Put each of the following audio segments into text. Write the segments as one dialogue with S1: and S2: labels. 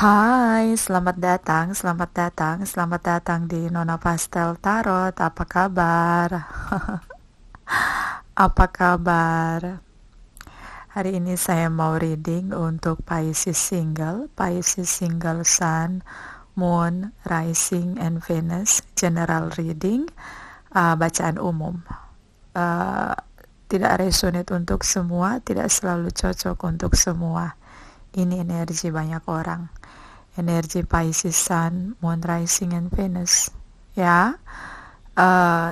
S1: Hai, selamat datang, selamat datang di Nona Pastel Tarot. Apa kabar? Apa kabar? Hari ini saya mau reading untuk Pisces single Sun, Moon, Rising, and Venus. General reading, bacaan umum. Uh, Tidak resonate untuk semua, tidak selalu cocok untuk semua. Ini energi banyak orang. Energi Pisces Sun, Moon, Rising, and Venus. Ya,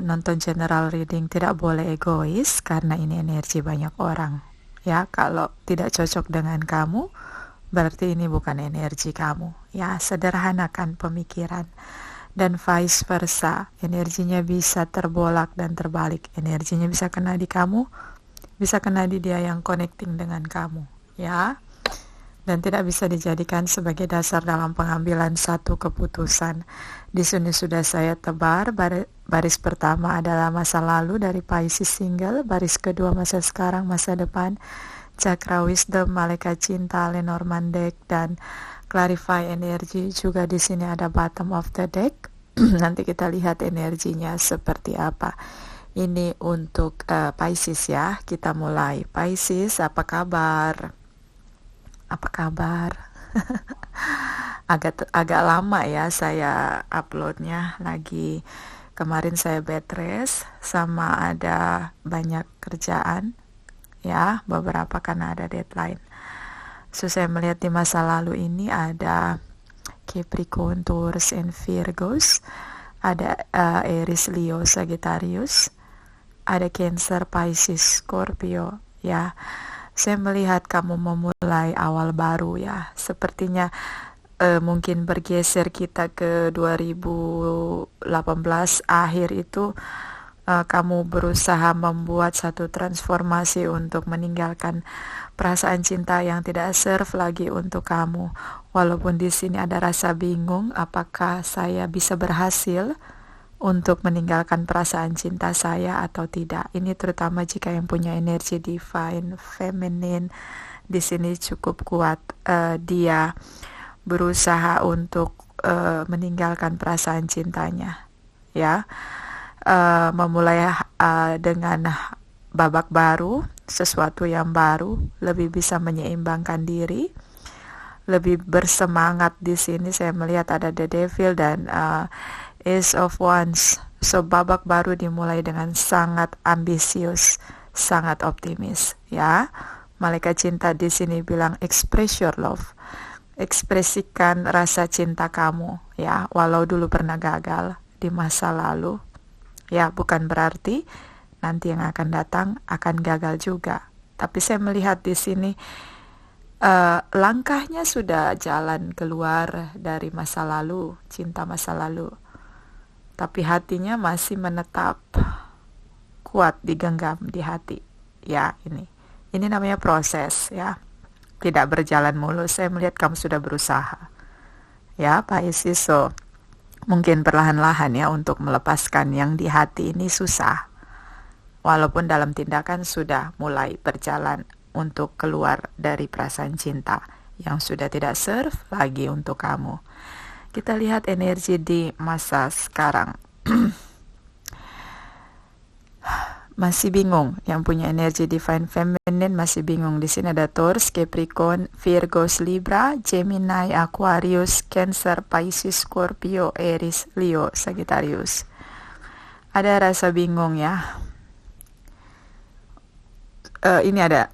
S1: nonton general reading tidak boleh egois karena ini energi banyak orang. Ya, kalau tidak cocok dengan kamu, berarti ini bukan energi kamu. Ya, sederhanakan pemikiran. Dan vice versa, energinya bisa terbolak dan terbalik. Energinya bisa kena di kamu, bisa kena di dia yang connecting dengan kamu. Ya, dan tidak bisa dijadikan sebagai dasar dalam pengambilan satu keputusan. Di sini sudah saya tebar, baris pertama adalah masa lalu dari Pisces single, baris kedua masa sekarang, masa depan, Cakra Wisdom, Malaikat Cinta, Lenormand deck, dan Clarify Energy. Juga di sini ada bottom of the deck. Nanti kita lihat energinya seperti apa. Ini untuk Pisces ya. Kita mulai. Pisces, apa kabar? Apa kabar? agak lama ya saya uploadnya, lagi kemarin saya bed rest sama ada banyak kerjaan ya, beberapa karena ada deadline. So saya melihat di masa lalu ini ada Capricorn, Taurus, and Virgos, ada Aries, Leo, Sagittarius, ada Cancer, Pisces, Scorpio ya. Saya melihat kamu memulai awal baru ya. Sepertinya mungkin bergeser kita ke 2018 akhir itu, kamu berusaha membuat satu transformasi untuk meninggalkan perasaan cinta yang tidak serve lagi untuk kamu. Walaupun di sini ada rasa bingung, apakah saya bisa berhasil untuk meninggalkan perasaan cinta saya atau tidak. Ini terutama jika yang punya energi divine feminine di sini cukup kuat. Dia berusaha untuk meninggalkan perasaan cintanya, ya. Memulai dengan babak baru, sesuatu yang baru, lebih bisa menyeimbangkan diri, lebih bersemangat. Di sini saya melihat ada the devil dan Ace of Wands. So babak baru dimulai dengan sangat ambisius, sangat optimis ya. Malaikat cinta di sini bilang express your love. Ekspresikan rasa cinta kamu ya, walau dulu pernah gagal di masa lalu. Ya, bukan berarti nanti yang akan datang akan gagal juga. Tapi saya melihat di sini langkahnya sudah jalan keluar dari masa lalu, cinta masa lalu. Tapi hatinya masih menetap kuat, digenggam di hati. Ya, ini namanya proses ya. Tidak berjalan mulus. Saya melihat kamu sudah berusaha. Ya, Pisces. So, mungkin perlahan-lahan ya untuk melepaskan yang di hati ini susah. Walaupun dalam tindakan sudah mulai berjalan untuk keluar dari perasaan cinta yang sudah tidak serve lagi untuk kamu. Kita lihat energi di masa sekarang. Masih bingung, yang punya energi divine feminine masih bingung. Di sini ada Taurus, Capricorn, Virgos, Libra, Gemini, Aquarius, Cancer, Pisces, Scorpio, Aries, Leo, Sagittarius. Ada rasa bingung ya. Ini ada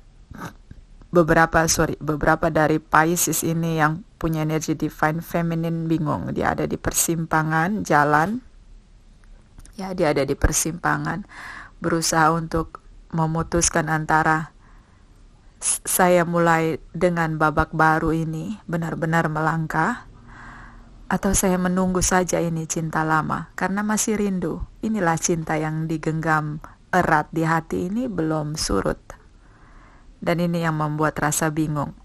S1: beberapa dari Pisces ini yang punya energi divine feminine bingung. Dia ada di persimpangan jalan. Ya, dia ada di persimpangan, berusaha untuk memutuskan antara saya mulai dengan babak baru ini, benar-benar melangkah, atau saya menunggu saja ini cinta lama karena masih rindu. Inilah cinta yang digenggam erat di hati ini belum surut. Dan ini yang membuat rasa bingung.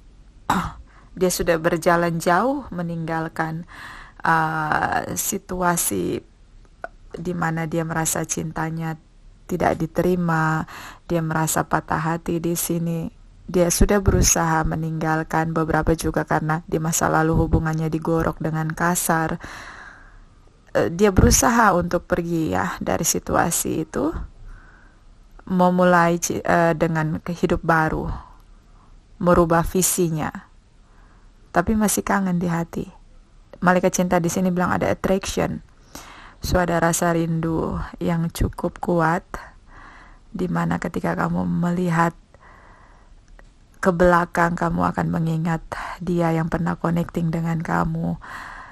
S1: Dia sudah berjalan jauh meninggalkan situasi di mana dia merasa cintanya tidak diterima, dia merasa patah hati di sini. Dia sudah berusaha meninggalkan, beberapa juga karena di masa lalu hubungannya digorok dengan kasar. Dia berusaha untuk pergi ya dari situasi itu, memulai dengan hidup baru, merubah visinya, tapi masih kangen di hati. Malaikat cinta di sini bilang ada attraction, so ada rasa rindu yang cukup kuat, di mana ketika kamu melihat ke belakang, kamu akan mengingat dia yang pernah connecting dengan kamu,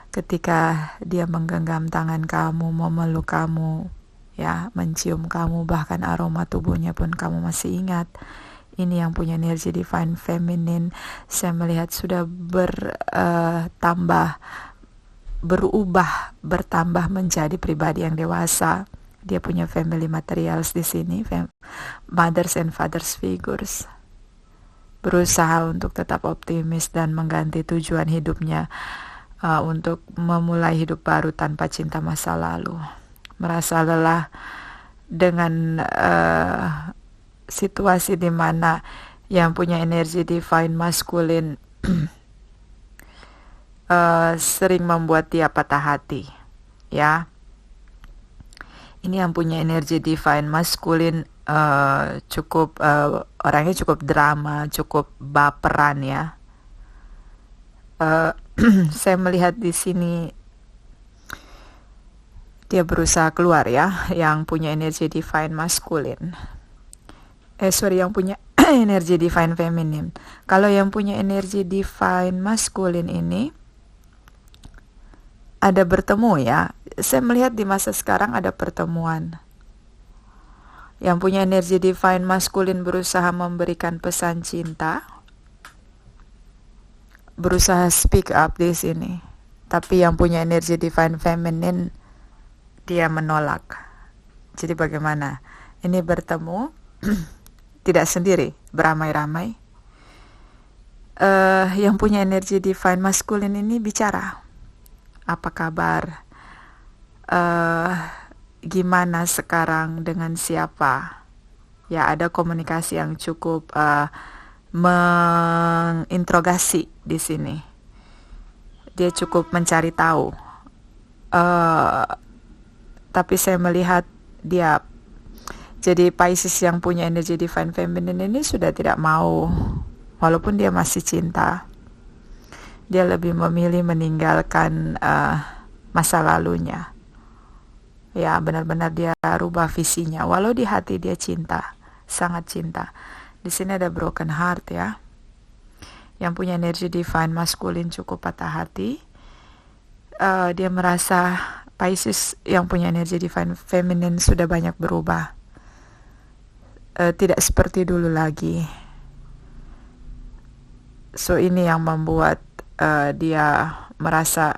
S1: ketika dia menggenggam tangan kamu, memeluk kamu, ya, mencium kamu, bahkan aroma tubuhnya pun kamu masih ingat. Ini yang punya energi divine feminine. Saya melihat sudah bertambah menjadi pribadi yang dewasa. Dia punya family materials di sini, mothers and fathers figures. Berusaha untuk tetap optimis dan mengganti tujuan hidupnya, untuk memulai hidup baru tanpa cinta masa lalu. Merasa lelah dengan situasi di mana yang punya energi divine masculine sering membuat dia patah hati, ya. Ini yang punya energi divine masculine orangnya cukup drama, cukup baperan, ya. Saya melihat di sini dia berusaha keluar, ya, yang punya energi divine masculine. Yang punya energi divine feminine. Kalau yang punya energi divine masculine ini ada bertemu, ya. Saya melihat di masa sekarang ada pertemuan. Yang punya energi divine masculine berusaha memberikan pesan cinta, berusaha speak up di sini. Tapi yang punya energi divine feminine, dia menolak. Jadi bagaimana? Ini bertemu, tidak sendiri, beramai-ramai. Yang punya energi divine masculine ini bicara. Apa kabar? Gimana sekarang, dengan siapa? Ya, ada komunikasi yang cukup menginterogasi di sini. Dia cukup mencari tahu. Tapi saya melihat dia, jadi Pisces yang punya energi divine feminine ini sudah tidak mau, walaupun dia masih cinta. Dia lebih memilih meninggalkan masa lalunya. Ya, benar-benar dia rubah visinya. Walau di hati dia cinta, sangat cinta. Di sini ada broken heart, ya. Yang punya energi divine masculine cukup patah hati. Dia merasa Pisces yang punya energi divine feminine sudah banyak berubah. Tidak seperti dulu lagi. So ini yang membuat dia merasa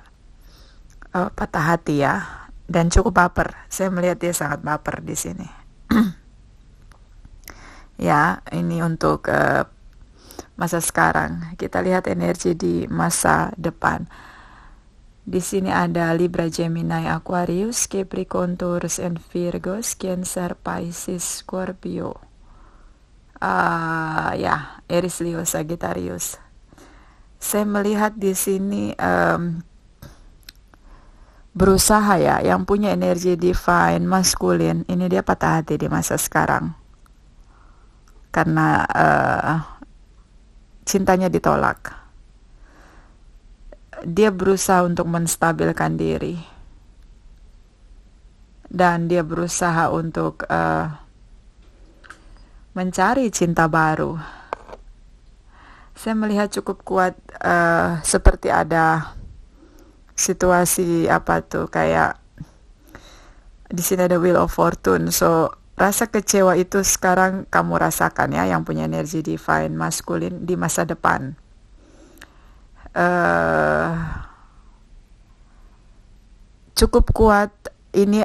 S1: patah hati, ya. Dan cukup baper. Saya melihat dia sangat baper di sini. Ya, ini untuk masa sekarang. Kita lihat energi di masa depan. Di sini ada Libra, Gemini, Aquarius, Capricorn, Taurus, and Virgo, Cancer, Pisces, Scorpio. Aries, Leo, Sagittarius. Saya melihat di sini berusaha, ya, yang punya energi divine masculine ini dia patah hati di masa sekarang karena cintanya ditolak. Dia berusaha untuk menstabilkan diri dan dia berusaha untuk mencari cinta baru. Saya melihat cukup kuat, seperti ada situasi kayak di sini ada Wheel of Fortune. So rasa kecewa itu sekarang kamu rasakan, ya, yang punya energi divine masculine di masa depan. Cukup kuat ini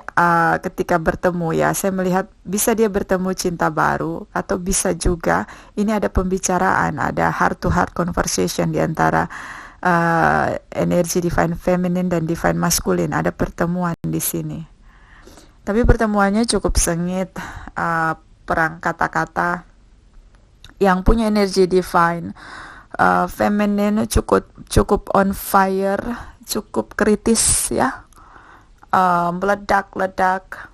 S1: ketika bertemu, ya. Saya melihat bisa dia bertemu cinta baru, atau bisa juga ini ada pembicaraan, ada heart to heart conversation di antara energi divine feminine dan divine masculine. Ada pertemuan di sini. Tapi pertemuannya cukup sengit, perang kata-kata yang punya energi divine feminine, cukup on fire, cukup kritis ya, meledak-ledak,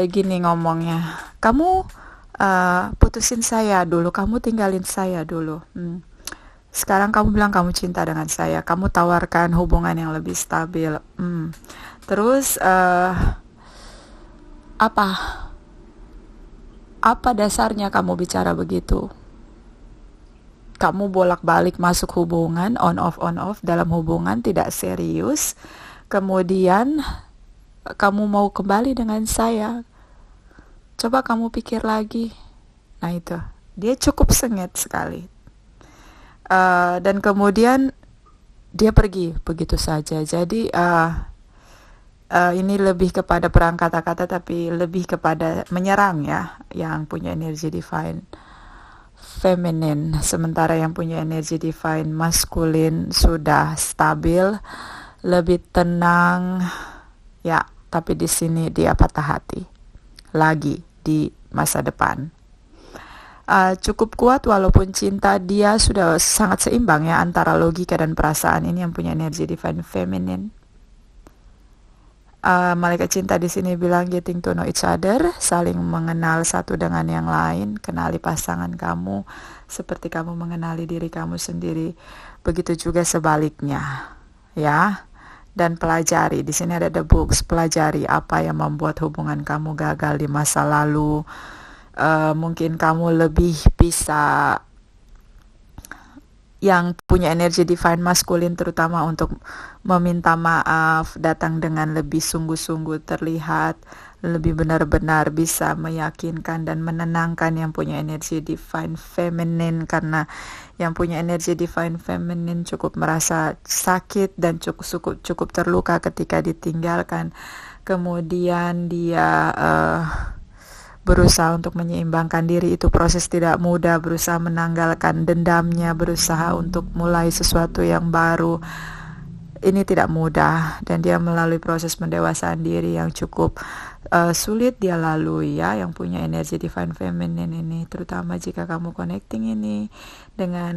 S1: gini ngomongnya, kamu putusin saya dulu, kamu tinggalin saya dulu, sekarang kamu bilang kamu cinta dengan saya, kamu tawarkan hubungan yang lebih stabil, terus apa dasarnya kamu bicara begitu? Kamu bolak-balik masuk hubungan, on off dalam hubungan tidak serius, kemudian kamu mau kembali dengan saya. Coba kamu pikir lagi. Nah itu, dia cukup sengit sekali. Dan kemudian dia pergi begitu saja. Jadi ini lebih kepada perang kata-kata, tapi lebih kepada menyerang ya, yang punya energi divine feminine. Sementara yang punya energi divine maskulin sudah stabil, lebih tenang ya. Tapi di sini dia patah hati lagi di masa depan. Cukup kuat walaupun cinta, dia sudah sangat seimbang ya antara logika dan perasaan. Ini yang punya energi divine feminine. Malaikat cinta di sini bilang getting to know each other, saling mengenal satu dengan yang lain, kenali pasangan kamu seperti kamu mengenali diri kamu sendiri. Begitu juga sebaliknya, ya. Dan pelajari, di sini ada the books, pelajari apa yang membuat hubungan kamu gagal di masa lalu. Mungkin kamu lebih bisa, yang punya energi divine maskulin terutama, untuk meminta maaf, datang dengan lebih sungguh-sungguh, terlihat lebih benar-benar bisa meyakinkan dan menenangkan yang punya energi divine feminine, karena yang punya energi divine feminine cukup merasa sakit dan cukup terluka ketika ditinggalkan. Kemudian dia berusaha untuk menyeimbangkan diri, itu proses tidak mudah, berusaha menanggalkan dendamnya, berusaha untuk mulai sesuatu yang baru. Ini tidak mudah dan dia melalui proses pendewasaan diri yang cukup sulit dia lalui ya, yang punya energi divine feminine ini, terutama jika kamu connecting ini dengan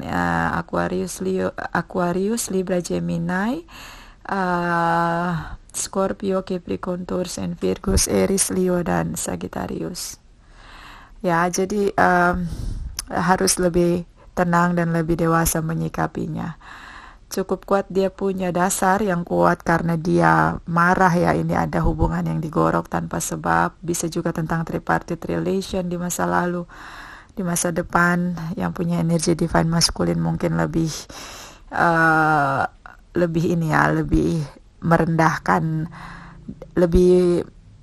S1: Aquarius, Libra, Gemini, Scorpio, Capricorn, Taurus, and Virgo, Aries, Leo, dan Sagittarius. Ya, jadi harus lebih tenang dan lebih dewasa menyikapinya. Cukup kuat, dia punya dasar yang kuat karena dia marah ya. Ini ada hubungan yang digorok tanpa sebab. Bisa juga tentang tripartite relation di masa lalu. Di masa depan yang punya energi divine maskulin mungkin lebih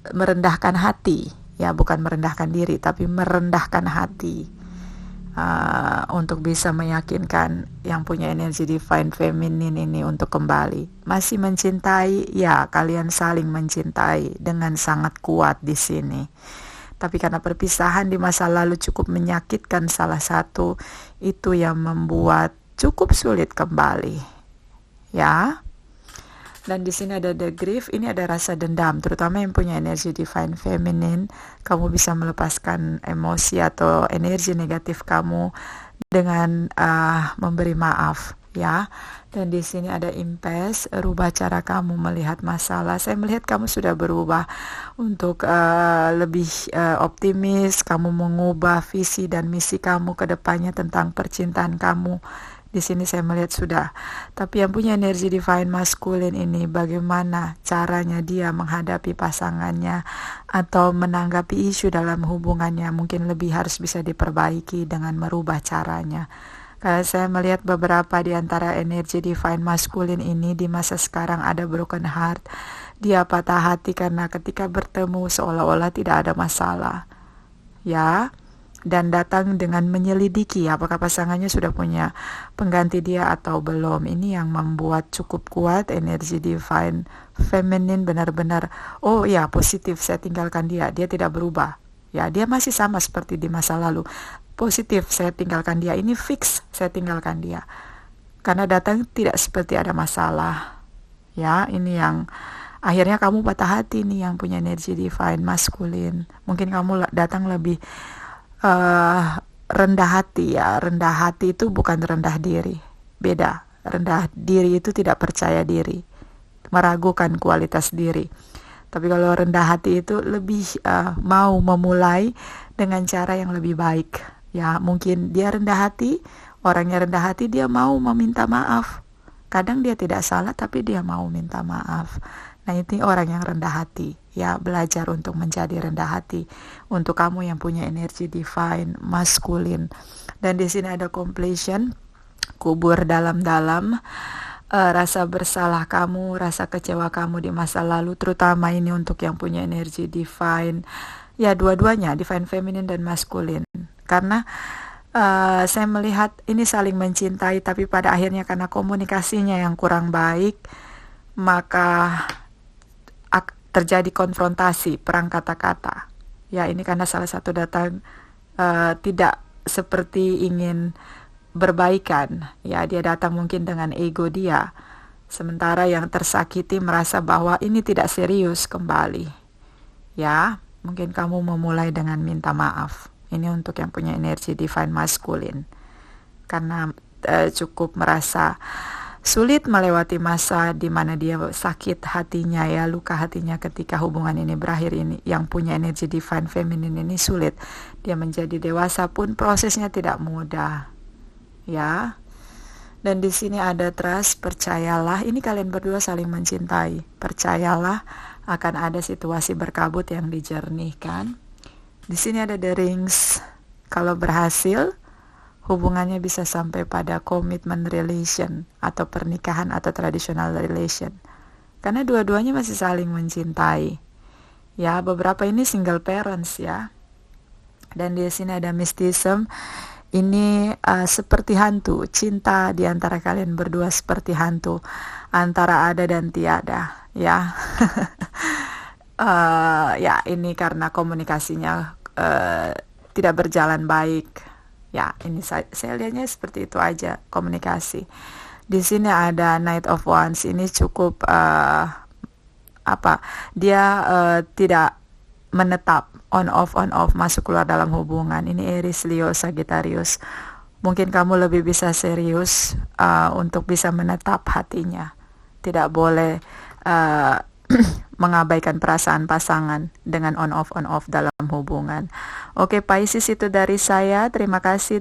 S1: merendahkan hati ya, bukan merendahkan diri tapi merendahkan hati untuk bisa meyakinkan yang punya energi divine feminine ini untuk kembali. Masih mencintai ya, kalian saling mencintai dengan sangat kuat di sini. Tapi karena perpisahan di masa lalu cukup menyakitkan salah satu, itu yang membuat cukup sulit kembali. Ya. Dan di sini ada the grief, ini ada rasa dendam, terutama yang punya energi divine feminine. Kamu bisa melepaskan emosi atau energi negatif kamu dengan memberi maaf, ya. Dan di sini ada impasse, rubah cara kamu melihat masalah. Saya melihat kamu sudah berubah untuk lebih optimis. Kamu mengubah visi dan misi kamu ke depannya tentang percintaan kamu. Di sini saya melihat sudah. Tapi yang punya energi divine maskulin ini, bagaimana caranya dia menghadapi pasangannya atau menanggapi isu dalam hubungannya, mungkin lebih harus bisa diperbaiki dengan merubah caranya. Karena saya melihat beberapa di antara energi divine maskulin ini di masa sekarang ada broken heart. Dia patah hati karena ketika bertemu seolah-olah tidak ada masalah. Ya. Dan datang dengan menyelidiki apakah pasangannya sudah punya pengganti dia atau belum. Ini yang membuat cukup kuat energi divine feminine, benar-benar oh ya positif, saya tinggalkan dia tidak berubah ya, dia masih sama seperti di masa lalu, positif, saya tinggalkan dia, ini fix, saya tinggalkan dia karena datang tidak seperti ada masalah ya. Ini yang Akhirnya kamu patah hati nih yang punya energi divine maskulin. Mungkin kamu datang lebih rendah hati ya. Rendah hati itu bukan rendah diri. Beda. Rendah diri itu tidak percaya diri, meragukan kualitas diri. Tapi kalau rendah hati itu lebih mau memulai dengan cara yang lebih baik. Ya, mungkin dia rendah hati, orangnya rendah hati, dia mau meminta maaf. Kadang dia tidak salah tapi dia mau minta maaf. Nah, ini orang yang rendah hati. Ya, belajar untuk menjadi rendah hati. Untuk kamu yang punya energi divine, maskulin. Dan di sini ada completion, kubur dalam-dalam. Rasa bersalah kamu, rasa kecewa kamu di masa lalu, terutama ini untuk yang punya energi divine. Ya, dua-duanya, divine feminine dan maskulin. Karena saya melihat ini saling mencintai, tapi pada akhirnya karena komunikasinya yang kurang baik, maka terjadi konfrontasi, perang kata-kata. Ya, ini karena salah satu datang tidak seperti ingin berbaikan. Ya, dia datang mungkin dengan ego dia. Sementara yang tersakiti merasa bahwa ini tidak serius kembali. Ya, mungkin kamu memulai dengan minta maaf. Ini untuk yang punya energi divine maskulin. Karena cukup merasa sulit melewati masa di mana dia sakit hatinya, ya, luka hatinya ketika hubungan ini berakhir. Ini yang punya energi divine feminine ini sulit. Dia menjadi dewasa pun prosesnya tidak mudah. Ya. Dan di sini ada trust, percayalah. Ini kalian berdua saling mencintai. Percayalah akan ada situasi berkabut yang dijernihkan. Di sini ada the rings. Kalau berhasil, hubungannya bisa sampai pada commitment relation atau pernikahan atau traditional relation. Karena dua-duanya masih saling mencintai. Ya, beberapa ini single parents ya. Dan di sini ada mysticism. Ini seperti hantu. Cinta di antara kalian berdua seperti hantu. Antara ada dan tiada, ya. Ya, ini karena komunikasinya tidak berjalan baik. Ya, ini saya lihatnya seperti itu aja, komunikasi. Di sini ada Knight of Wands. Ini cukup dia tidak menetap, on off masuk keluar dalam hubungan. Ini Aries, Leo, Sagittarius. Mungkin kamu lebih bisa serius untuk bisa menetap hatinya. Tidak boleh mengabaikan perasaan pasangan dengan on off dalam hubungan. Oke, Pisces, itu dari saya. Terima kasih.